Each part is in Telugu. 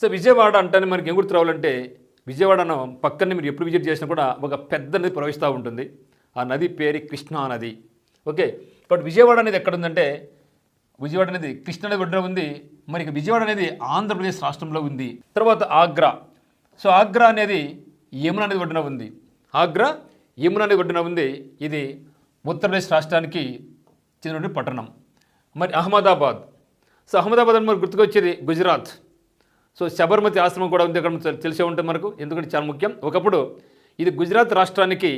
సో విజయవాడ అంటేనే మనకి ఏం గుర్తు రావాలంటే విజయవాడ పక్కనే మీరు ఎప్పుడు విజిట్ చేసినా కూడా ఒక పెద్ద నది ప్రవహిస్తూ ఉంటుంది. ఆ నది పేరు కృష్ణా నది. ఓకే, కాబట్టి విజయవాడ అనేది ఎక్కడ ఉందంటే విజయవాడ అనేది కృష్ణా నది ఒడ్డున ఉంది. మరి విజయవాడ అనేది ఆంధ్రప్రదేశ్ రాష్ట్రంలో ఉంది. తర్వాత ఆగ్రా. సో ఆగ్రా అనేది యమునా నది ఒడ్డున ఉంది. ఆగ్రా యమునా నది ఒడ్డున ఉంది. ఇది ఉత్తరప్రదేశ్ రాష్ట్రానికి చెందిన పట్టణం. మరి అహ్మదాబాద్. సో అహ్మదాబాద్ అని మనకు గుర్తుకొచ్చేది గుజరాత్. సో సబర్మతి ఆశ్రమం కూడా ఉంది అక్కడ, తెలిసే ఉంటుంది మనకు, ఎందుకంటే చాలా ముఖ్యం. ఒకప్పుడు ఇది గుజరాత్ రాష్ట్రానికి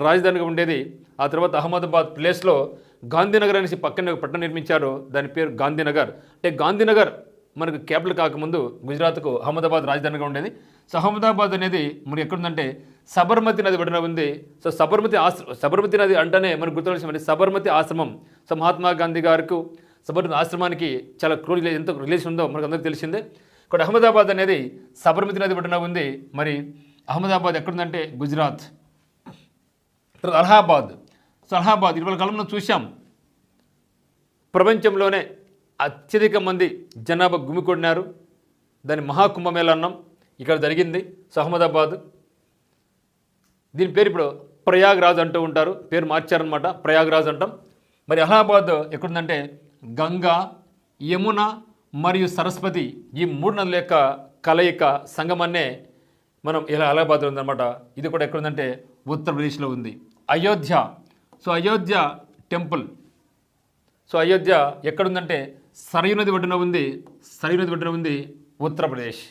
రాజధానిగా ఉండేది. ఆ తర్వాత అహ్మదాబాద్ ప్లేస్లో గాంధీనగర్ అనేసి పక్కనే ఒక పట్టణం నిర్మించారు. దాని పేరు గాంధీనగర్. అంటే గాంధీనగర్ మనకు క్యాపిటల్ కాకముందు గుజరాత్కు అహ్మదాబాద్ రాజధానిగా ఉండేది. సో అహ్మదాబాద్ అనేది మనకి ఎక్కడుందంటే సబర్మతి నది ఒడ్డున ఉంది. సో సబర్మతి నది అంటేనే మనకు గుర్తువలసిన సబర్మతి ఆశ్రమం. సో మహాత్మా గాంధీ గారికి సబర్మతి ఆశ్రమానికి చాలా ఎంత రిలేషన్ ఉందో మనకు అందరికీ తెలిసిందే. ఇక్కడ అహ్మదాబాద్ అనేది సబర్మతి నది ఒడ్డున ఉంది. మరి అహ్మదాబాద్ ఎక్కడుందంటే గుజరాత్. తర్వాత అలహాబాద్. సో అలహాబాద్ ఇటీవల కాలంలో చూసాం, ప్రపంచంలోనే అత్యధిక మంది జనాభా గుమికొడినారు. దాని మహాకుంభమేళా అన్నాం, ఇక్కడ జరిగింది. సో అహ్మదాబాద్, దీని పేరు ఇప్పుడు ప్రయాగ్రాజ్ అంటూ ఉంటారు, పేరు మార్చారనమాట, ప్రయాగ్రాజ్ అంటాం. మరి అలహాబాద్ ఎక్కడుందంటే గంగా, యమున మరియు సరస్వతి ఈ 3 నదుల యొక్క కలయిక సంగమన్నే మనం ఇలా అలహాబాద్లో ఉందన్నమాట. ఇది కూడా ఎక్కడుందంటే ఉత్తరప్రదేశ్లో ఉంది. Ayodhya. So Ayodhya temple. So Ayodhya ఎక్కడుందంటే సరయూ నది ఒడ్డున ఉంది. సరయూ నది ఒడ్డున ఉంది, ఉత్తరప్రదేశ్.